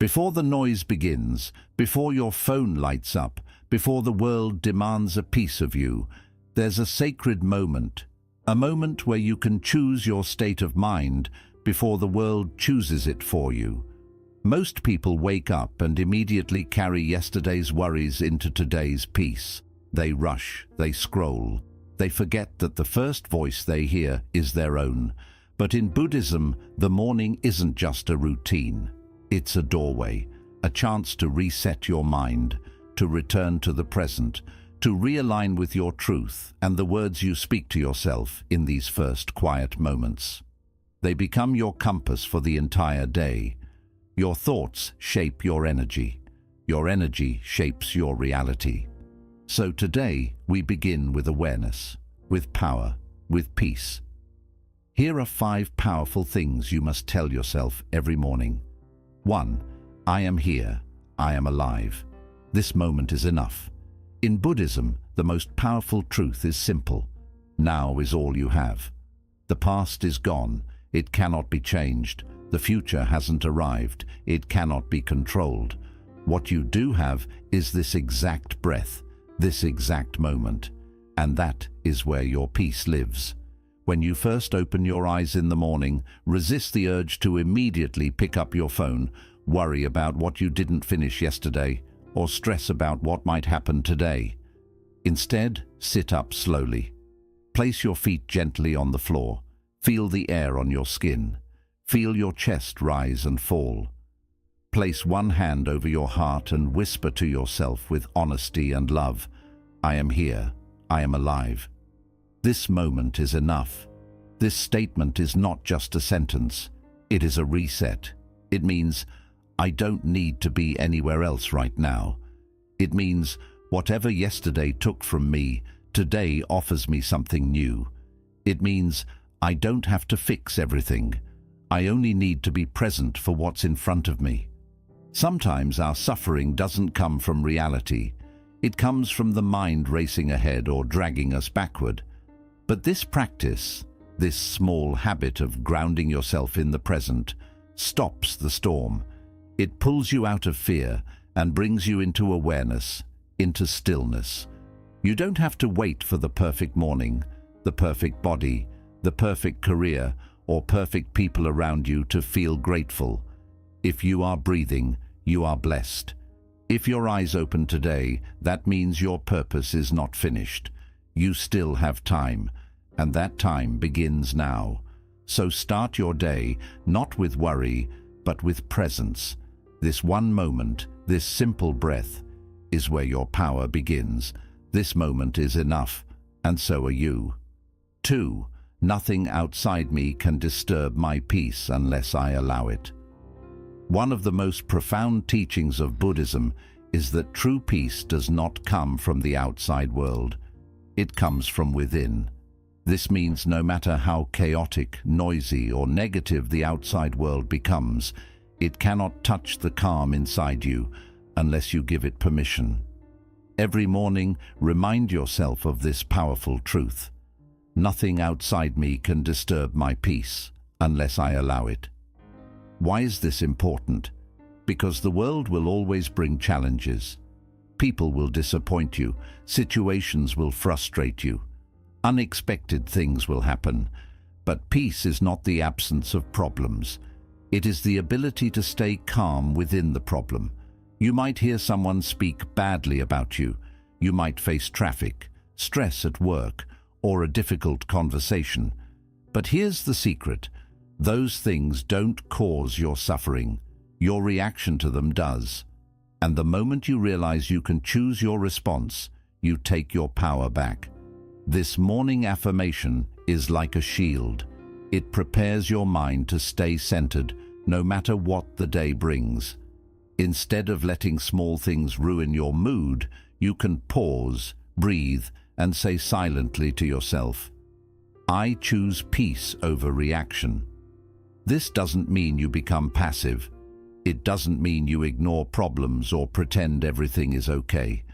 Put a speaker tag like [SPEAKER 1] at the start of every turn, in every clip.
[SPEAKER 1] Before the noise begins, before your phone lights up, before the world demands a piece of you, there's a sacred moment, a moment where you can choose your state of mind before the world chooses it for you. Most people wake up and immediately carry yesterday's worries into today's peace. They rush, they scroll, they forget that the first voice they hear is their own. But in Buddhism, the morning isn't just a routine. It's a doorway, a chance to reset your mind, to return to the present, to realign with your truth and the words you speak to yourself in these first quiet moments. They become your compass for the entire day. Your thoughts shape your energy. Your energy shapes your reality. So today, we begin with awareness, with power, with peace. Here are 5 powerful things you must tell yourself every morning. 1. I am here. I am alive. This moment is enough. In Buddhism, the most powerful truth is simple. Now is all you have. The past is gone. It cannot be changed. The future hasn't arrived. It cannot be controlled. What you do have is this exact breath, this exact moment. And that is where your peace lives. When you first open your eyes in the morning, resist the urge to immediately pick up your phone, worry about what you didn't finish yesterday, or stress about what might happen today. Instead, sit up slowly. Place your feet gently on the floor. Feel the air on your skin. Feel your chest rise and fall. Place one hand over your heart and whisper to yourself with honesty and love, I am here. I am alive. This moment is enough. This statement is not just a sentence. It is a reset. It means, I don't need to be anywhere else right now. It means, whatever yesterday took from me, today offers me something new. It means, I don't have to fix everything. I only need to be present for what's in front of me. Sometimes our suffering doesn't come from reality. It comes from the mind racing ahead or dragging us backward. But this practice, this small habit of grounding yourself in the present, stops the storm. It pulls you out of fear and brings you into awareness, into stillness. You don't have to wait for the perfect morning, the perfect body, the perfect career, or perfect people around you to feel grateful. If you are breathing, you are blessed. If your eyes open today, that means your purpose is not finished. You still have time, and that time begins now. So start your day, not with worry, but with presence. This one moment, this simple breath, is where your power begins. This moment is enough, and so are you. 2. Nothing outside me can disturb my peace unless I allow it. One of the most profound teachings of Buddhism is that true peace does not come from the outside world. It comes from within. This means no matter how chaotic, noisy, or negative the outside world becomes, it cannot touch the calm inside you unless you give it permission. Every morning, remind yourself of this powerful truth. Nothing outside me can disturb my peace unless I allow it. Why is this important? Because the world will always bring challenges. People will disappoint you. Situations will frustrate you. Unexpected things will happen. But peace is not the absence of problems. It is the ability to stay calm within the problem. You might hear someone speak badly about you. You might face traffic, stress at work, or a difficult conversation. But here's the secret. Those things don't cause your suffering. Your reaction to them does. And the moment you realize you can choose your response, you take your power back. This morning affirmation is like a shield. It prepares your mind to stay centered no matter what the day brings. Instead of letting small things ruin your mood, you can pause, breathe, and say silently to yourself, I choose peace over reaction. This doesn't mean you become passive. It doesn't mean you ignore problems or pretend everything is okay.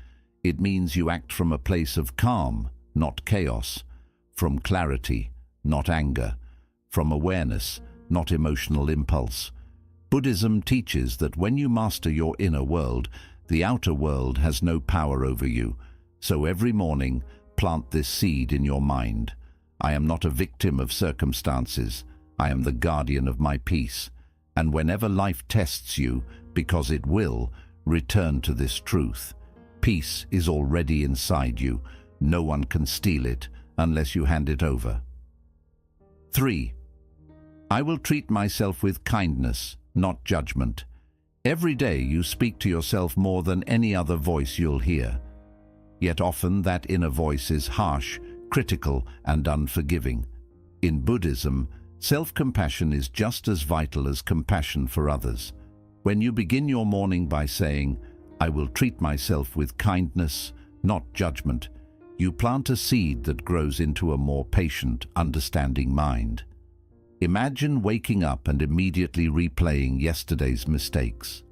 [SPEAKER 1] It means you act from a place of calm, not chaos, from clarity, not anger, from awareness, not emotional impulse. Buddhism teaches that when you master your inner world, the outer world has no power over you. So every morning, plant this seed in your mind. I am not a victim of circumstances. I am the guardian of my peace. And whenever life tests you, because it will, return to this truth. Peace is already inside you. No one can steal it unless you hand it over. 3. I will treat myself with kindness, not judgment. Every day you speak to yourself more than any other voice you'll hear. Yet often that inner voice is harsh, critical, and unforgiving. In Buddhism, self-compassion is just as vital as compassion for others. When you begin your morning by saying, I will treat myself with kindness, not judgment, you plant a seed that grows into a more patient, understanding mind. Imagine waking up and immediately replaying yesterday's mistakes.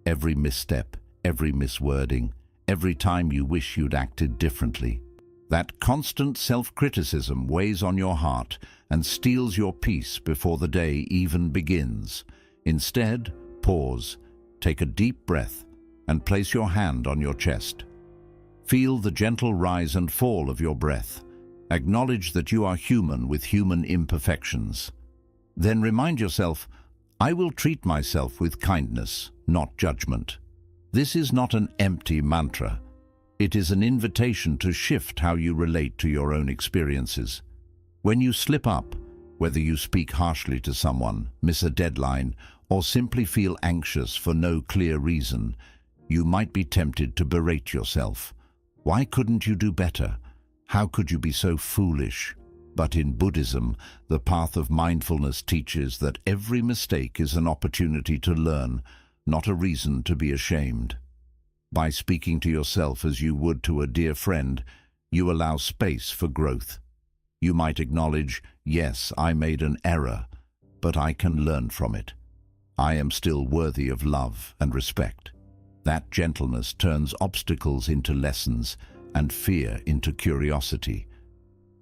[SPEAKER 1] Every misstep, every miswording, every time you wish you'd acted differently. That constant self-criticism weighs on your heart and steals your peace before the day even begins. Instead, pause, take a deep breath, and place your hand on your chest. Feel the gentle rise and fall of your breath. Acknowledge that you are human with human imperfections. Then remind yourself, I will treat myself with kindness, not judgment. This is not an empty mantra. It is an invitation to shift how you relate to your own experiences. When you slip up, whether you speak harshly to someone, miss a deadline, or simply feel anxious for no clear reason, you might be tempted to berate yourself. Why couldn't you do better? How could you be so foolish? But in Buddhism, the path of mindfulness teaches that every mistake is an opportunity to learn, not a reason to be ashamed. By speaking to yourself as you would to a dear friend, you allow space for growth. You might acknowledge, yes, I made an error, but I can learn from it. I am still worthy of love and respect. That gentleness turns obstacles into lessons and fear into curiosity.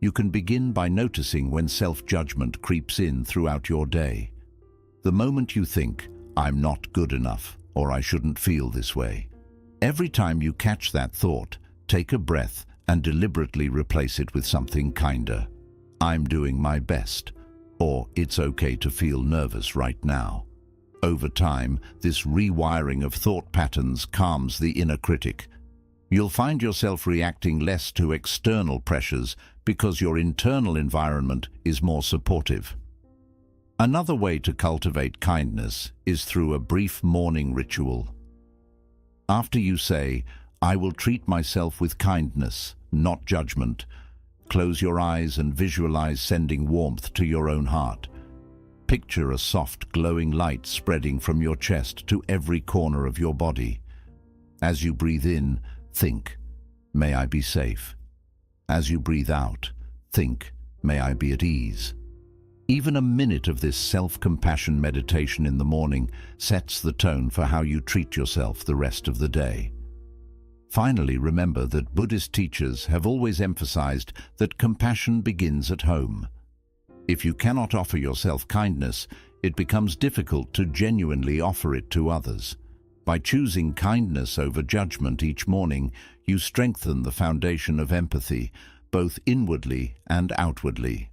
[SPEAKER 1] You can begin by noticing when self-judgment creeps in throughout your day. The moment you think, I'm not good enough, or I shouldn't feel this way. Every time you catch that thought, take a breath and deliberately replace it with something kinder. I'm doing my best, or it's okay to feel nervous right now. Over time, this rewiring of thought patterns calms the inner critic. You'll find yourself reacting less to external pressures because your internal environment is more supportive. Another way to cultivate kindness is through a brief morning ritual. After you say, I will treat myself with kindness, not judgment, close your eyes and visualize sending warmth to your own heart. Picture a soft, glowing light spreading from your chest to every corner of your body. As you breathe in, think, may I be safe. As you breathe out, think, may I be at ease. Even a minute of this self-compassion meditation in the morning sets the tone for how you treat yourself the rest of the day. Finally, remember that Buddhist teachers have always emphasized that compassion begins at home. If you cannot offer yourself kindness, it becomes difficult to genuinely offer it to others. By choosing kindness over judgment each morning, you strengthen the foundation of empathy, both inwardly and outwardly.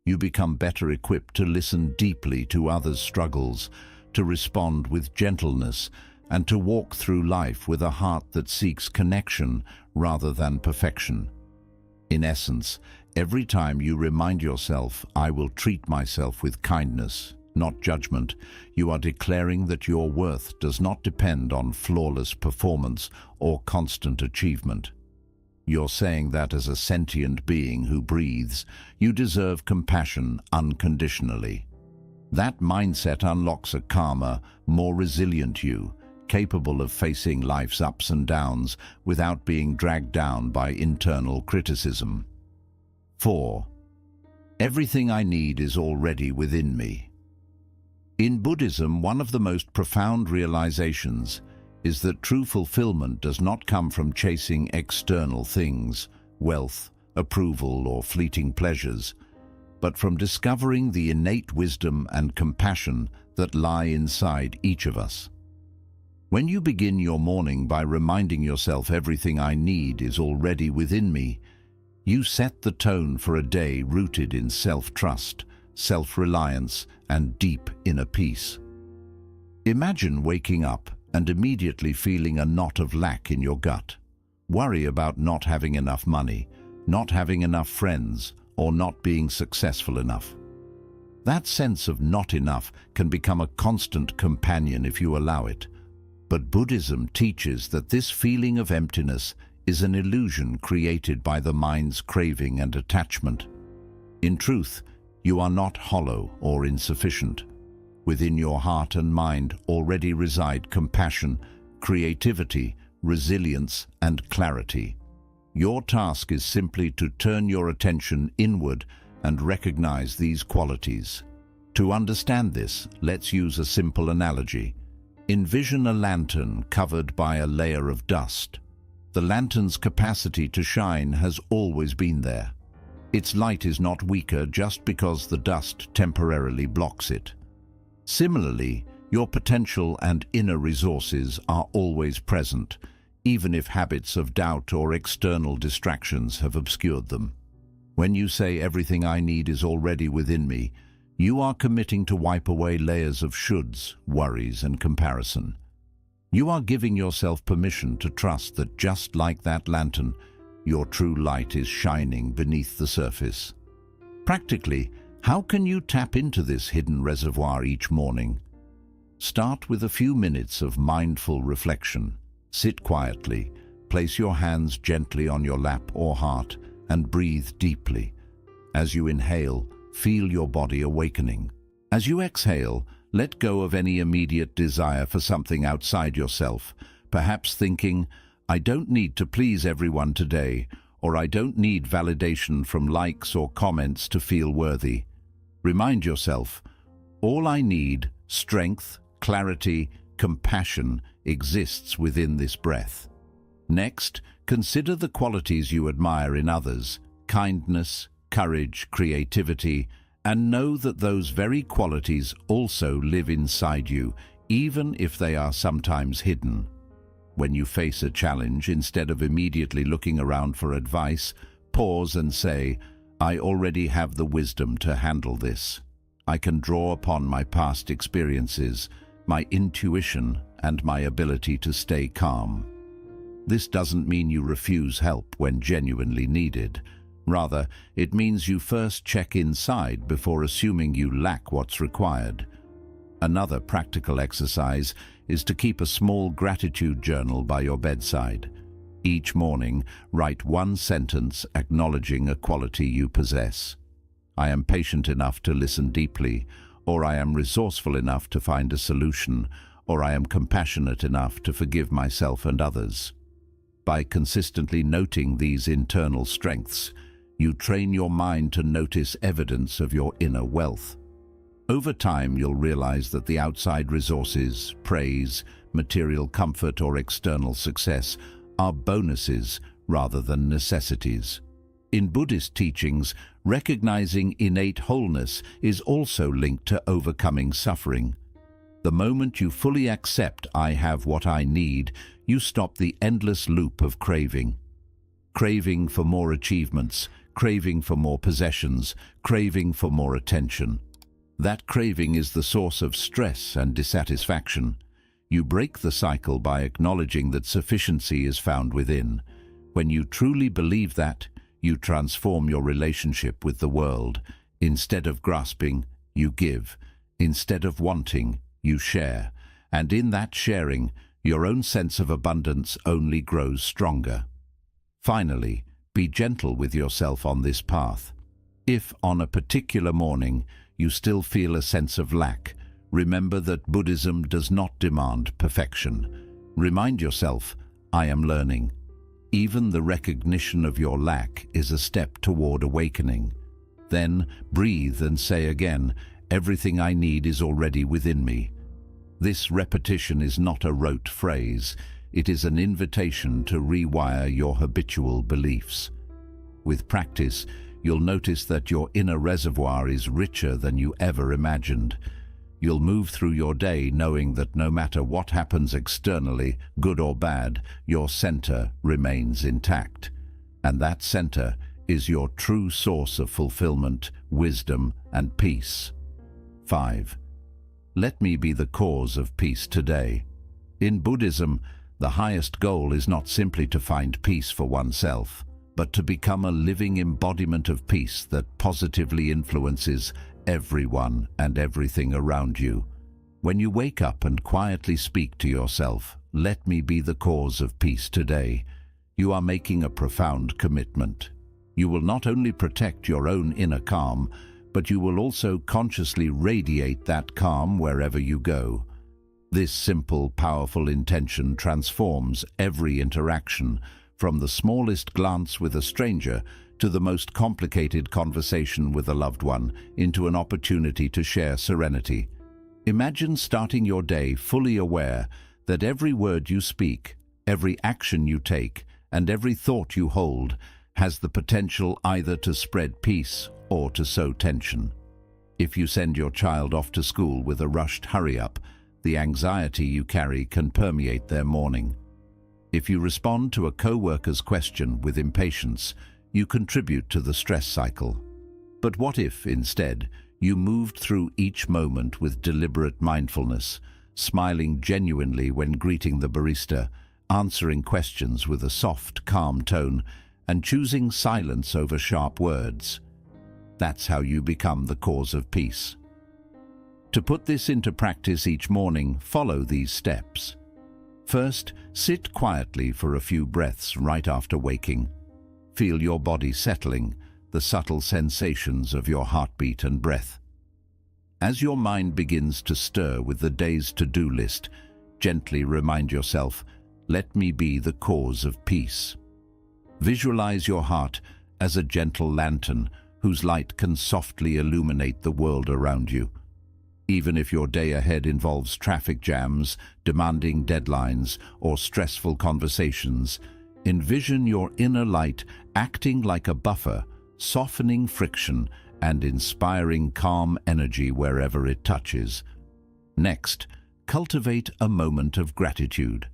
[SPEAKER 1] You become better equipped to listen deeply to others' struggles, to respond with gentleness, and to walk through life with a heart that seeks connection rather than perfection. In essence, every time you remind yourself, I will treat myself with kindness, not judgment, you are declaring that your worth does not depend on flawless performance or constant achievement. You're saying that as a sentient being who breathes, you deserve compassion unconditionally. That mindset unlocks a calmer, more resilient you, capable of facing life's ups and downs without being dragged down by internal criticism. 4. Everything I need is already within me. In Buddhism, one of the most profound realizations is that true fulfillment does not come from chasing external things, wealth, approval, or fleeting pleasures, but from discovering the innate wisdom and compassion that lie inside each of us. When you begin your morning by reminding yourself everything I need is already within me, you set the tone for a day rooted in self-trust, self-reliance, and deep inner peace. Imagine waking up and immediately feeling a knot of lack in your gut. Worry about not having enough money, not having enough friends, or not being successful enough. That sense of not enough can become a constant companion if you allow it. But Buddhism teaches that this feeling of emptiness is an illusion created by the mind's craving and attachment. In truth, you are not hollow or insufficient. Within your heart and mind already reside compassion, creativity, resilience, and clarity. Your task is simply to turn your attention inward and recognize these qualities. To understand this, let's use a simple analogy. Envision a lantern covered by a layer of dust. The lantern's capacity to shine has always been there. Its light is not weaker just because the dust temporarily blocks it. Similarly, your potential and inner resources are always present, even if habits of doubt or external distractions have obscured them. When you say everything I need is already within me, you are committing to wipe away layers of shoulds, worries, and comparison. You are giving yourself permission to trust that just like that lantern, your true light is shining beneath the surface. Practically, how can you tap into this hidden reservoir each morning? Start with a few minutes of mindful reflection. Sit quietly, place your hands gently on your lap or heart, and breathe deeply. As you inhale, feel your body awakening. As you exhale, let go of any immediate desire for something outside yourself, perhaps thinking, I don't need to please everyone today, or I don't need validation from likes or comments to feel worthy. Remind yourself, all I need, strength, clarity, compassion, exists within this breath. Next, consider the qualities you admire in others, kindness, courage, creativity, and know that those very qualities also live inside you, even if they are sometimes hidden. When you face a challenge, instead of immediately looking around for advice, pause and say, I already have the wisdom to handle this. I can draw upon my past experiences, my intuition, and my ability to stay calm. This doesn't mean you refuse help when genuinely needed. Rather, it means you first check inside before assuming you lack what's required. Another practical exercise is to keep a small gratitude journal by your bedside. Each morning, write one sentence acknowledging a quality you possess. I am patient enough to listen deeply, or I am resourceful enough to find a solution, or I am compassionate enough to forgive myself and others. By consistently noting these internal strengths, you train your mind to notice evidence of your inner wealth. Over time, you'll realize that the outside resources, praise, material comfort, or external success are bonuses rather than necessities. In Buddhist teachings, recognizing innate wholeness is also linked to overcoming suffering. The moment you fully accept I have what I need, you stop the endless loop of craving. Craving for more achievements, craving for more possessions, craving for more attention. That craving is the source of stress and dissatisfaction. You break the cycle by acknowledging that sufficiency is found within. When you truly believe that, you transform your relationship with the world. Instead of grasping, you give. Instead of wanting, you share. And in that sharing, your own sense of abundance only grows stronger. Finally, be gentle with yourself on this path. If, on a particular morning, you still feel a sense of lack, remember that Buddhism does not demand perfection. Remind yourself, I am learning. Even the recognition of your lack is a step toward awakening. Then breathe and say again, everything I need is already within me. This repetition is not a rote phrase. It is an invitation to rewire your habitual beliefs. With practice, you'll notice that your inner reservoir is richer than you ever imagined. You'll move through your day knowing that no matter what happens externally, good or bad, your center remains intact. And that center is your true source of fulfillment, wisdom, and peace. 5. Let me be the cause of peace today. In Buddhism, the highest goal is not simply to find peace for oneself, but to become a living embodiment of peace that positively influences everyone and everything around you. When you wake up and quietly speak to yourself, "Let me be the cause of peace today," you are making a profound commitment. You will not only protect your own inner calm, but you will also consciously radiate that calm wherever you go. This simple, powerful intention transforms every interaction, from the smallest glance with a stranger to the most complicated conversation with a loved one, into an opportunity to share serenity. Imagine starting your day fully aware that every word you speak, every action you take, and every thought you hold has the potential either to spread peace or to sow tension. If you send your child off to school with a rushed hurry-up, the anxiety you carry can permeate their morning. If you respond to a co-worker's question with impatience, you contribute to the stress cycle. But what if, instead, you moved through each moment with deliberate mindfulness, smiling genuinely when greeting the barista, answering questions with a soft, calm tone, and choosing silence over sharp words? That's how you become the cause of peace. To put this into practice each morning, follow these steps. First, sit quietly for a few breaths right after waking. Feel your body settling, the subtle sensations of your heartbeat and breath. As your mind begins to stir with the day's to-do list, gently remind yourself, "Let me be the cause of peace." Visualize your heart as a gentle lantern whose light can softly illuminate the world around you. Even if your day ahead involves traffic jams, demanding deadlines, or stressful conversations, envision your inner light acting like a buffer, softening friction and inspiring calm energy wherever it touches. Next, cultivate a moment of gratitude.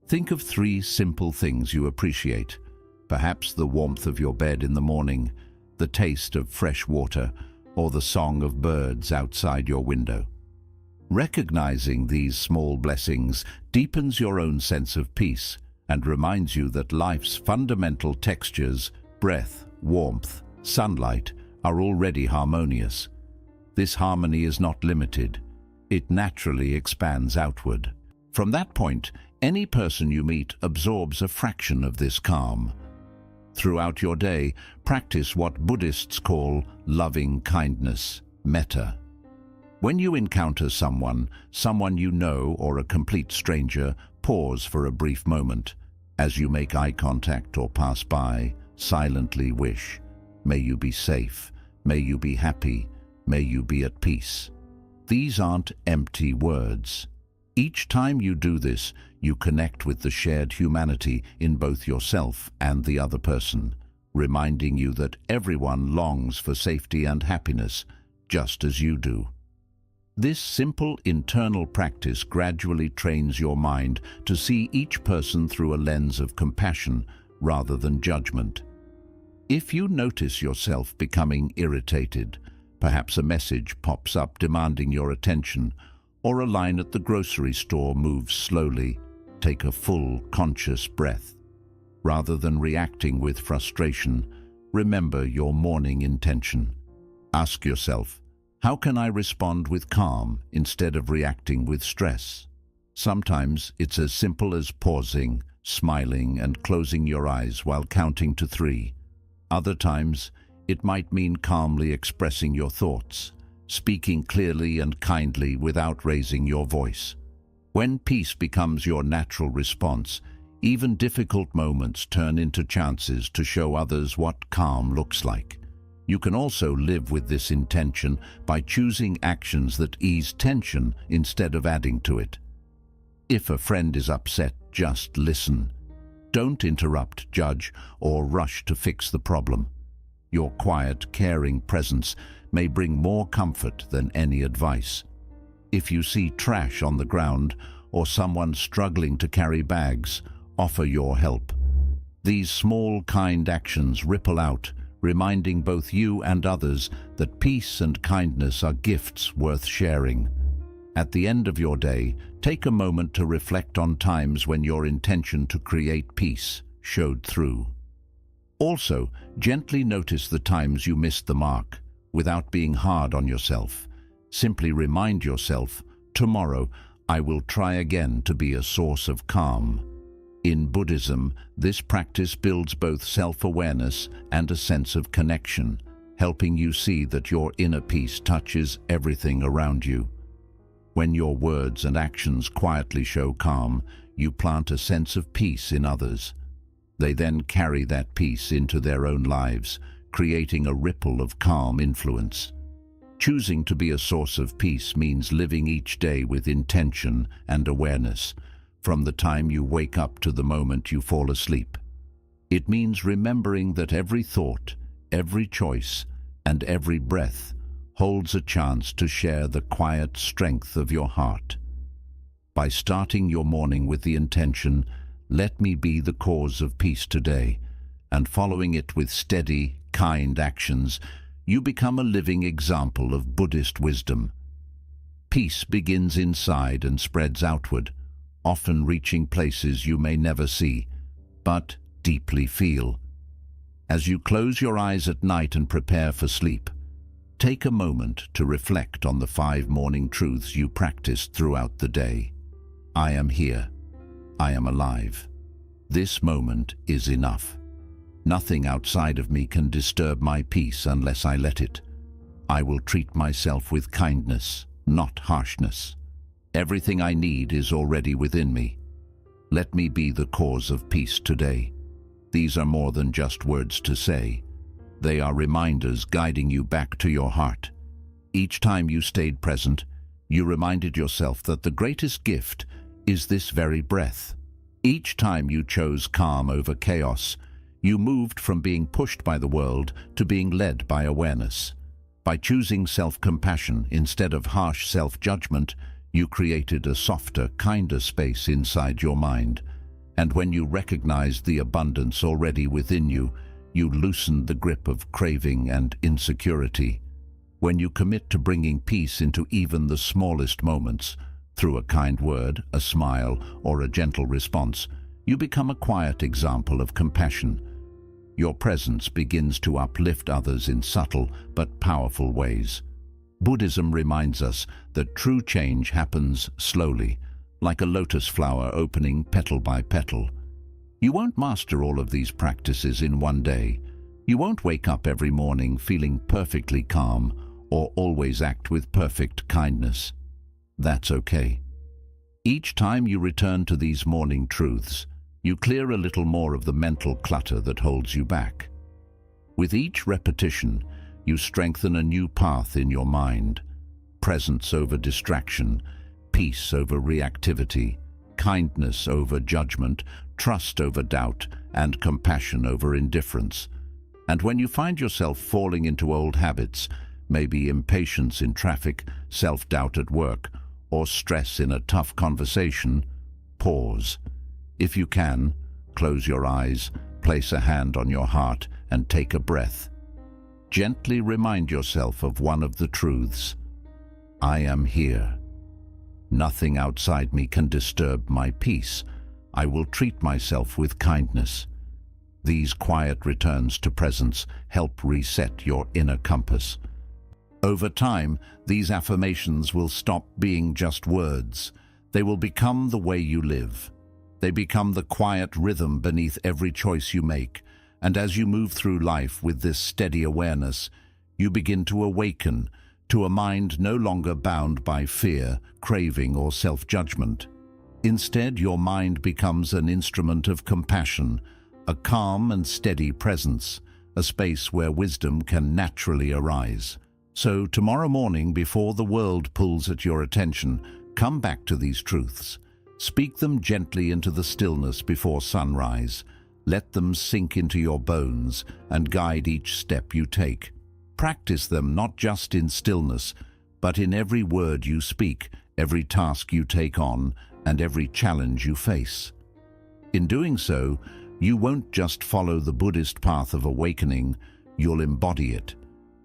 [SPEAKER 1] Think of 3 simple things you appreciate. Perhaps the warmth of your bed in the morning, the taste of fresh water, or the song of birds outside your window. Recognizing these small blessings deepens your own sense of peace and reminds you that life's fundamental textures, breath, warmth, sunlight, are already harmonious. This harmony is not limited. It naturally expands outward. From that point, any person you meet absorbs a fraction of this calm. Throughout your day, practice what Buddhists call loving kindness, metta. When you encounter someone you know, or a complete stranger, pause for a brief moment. As you make eye contact or pass by, silently wish, "May you be safe, may you be happy, may you be at peace." These aren't empty words. Each time you do this, you connect with the shared humanity in both yourself and the other person, reminding you that everyone longs for safety and happiness, just as you do. This simple internal practice gradually trains your mind to see each person through a lens of compassion rather than judgment. If you notice yourself becoming irritated, perhaps a message pops up demanding your attention, or a line at the grocery store moves slowly, take a full, conscious breath. Rather than reacting with frustration, remember your morning intention. Ask yourself, how can I respond with calm instead of reacting with stress? Sometimes it's as simple as pausing, smiling, and closing your eyes while counting to 3. Other times, it might mean calmly expressing your thoughts, speaking clearly and kindly without raising your voice. When peace becomes your natural response, even difficult moments turn into chances to show others what calm looks like. You can also live with this intention by choosing actions that ease tension instead of adding to it. If a friend is upset, just listen. Don't interrupt, judge, or rush to fix the problem. Your quiet, caring presence may bring more comfort than any advice. If you see trash on the ground or someone struggling to carry bags, offer your help. These small, kind actions ripple out, reminding both you and others that peace and kindness are gifts worth sharing. At the end of your day, take a moment to reflect on times when your intention to create peace showed through. Also, gently notice the times you missed the mark, without being hard on yourself. Simply remind yourself, tomorrow I will try again to be a source of calm. In Buddhism, this practice builds both self-awareness and a sense of connection, helping you see that your inner peace touches everything around you. When your words and actions quietly show calm, you plant a sense of peace in others. They then carry that peace into their own lives, creating a ripple of calm influence. Choosing to be a source of peace means living each day with intention and awareness, from the time you wake up to the moment you fall asleep. It means remembering that every thought, every choice, and every breath holds a chance to share the quiet strength of your heart. By starting your morning with the intention, "Let me be the cause of peace today," and following it with steady, kind actions, you become a living example of Buddhist wisdom. Peace begins inside and spreads outward, often reaching places you may never see, but deeply feel. As you close your eyes at night and prepare for sleep, take a moment to reflect on the 5 morning truths you practiced throughout the day. I am here. I am alive. This moment is enough. Nothing outside of me can disturb my peace unless I let it. I will treat myself with kindness, not harshness. Everything I need is already within me. Let me be the cause of peace today. These are more than just words to say. They are reminders guiding you back to your heart. Each time you stayed present, you reminded yourself that the greatest gift is this very breath. Each time you chose calm over chaos, you moved from being pushed by the world to being led by awareness. By choosing self-compassion instead of harsh self-judgment, you created a softer, kinder space inside your mind. And when you recognized the abundance already within you, you loosened the grip of craving and insecurity. When you commit to bringing peace into even the smallest moments, through a kind word, a smile, or a gentle response, you become a quiet example of compassion. Your presence begins to uplift others in subtle but powerful ways. Buddhism reminds us that true change happens slowly, like a lotus flower opening petal by petal. You won't master all of these practices in one day. You won't wake up every morning feeling perfectly calm or always act with perfect kindness. That's okay. Each time you return to these morning truths, you clear a little more of the mental clutter that holds you back. With each repetition, you strengthen a new path in your mind. Presence over distraction, peace over reactivity, kindness over judgment, trust over doubt, and compassion over indifference. And when you find yourself falling into old habits, maybe impatience in traffic, self-doubt at work, or stress in a tough conversation, pause. If you can, close your eyes, place a hand on your heart, and take a breath. Gently remind yourself of one of the truths. I am here. Nothing outside me can disturb my peace. I will treat myself with kindness. These quiet returns to presence help reset your inner compass. Over time, these affirmations will stop being just words. They will become the way you live. They become the quiet rhythm beneath every choice you make. And as you move through life with this steady awareness, you begin to awaken to a mind no longer bound by fear, craving, or self-judgment. Instead, your mind becomes an instrument of compassion, a calm and steady presence, a space where wisdom can naturally arise. So tomorrow morning, before the world pulls at your attention, come back to these truths. Speak them gently into the stillness before sunrise. Let them sink into your bones and guide each step you take. Practice them not just in stillness, but in every word you speak, every task you take on, and every challenge you face. In doing so, you won't just follow the Buddhist path of awakening, you'll embody it.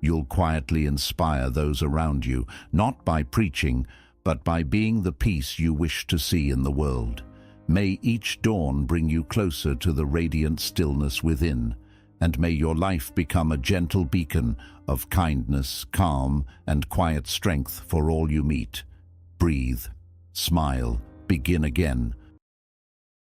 [SPEAKER 1] You'll quietly inspire those around you, not by preaching, but by being the peace you wish to see in the world. May each dawn bring you closer to the radiant stillness within, and may your life become a gentle beacon of kindness, calm, and quiet strength for all you meet. Breathe, smile, begin again,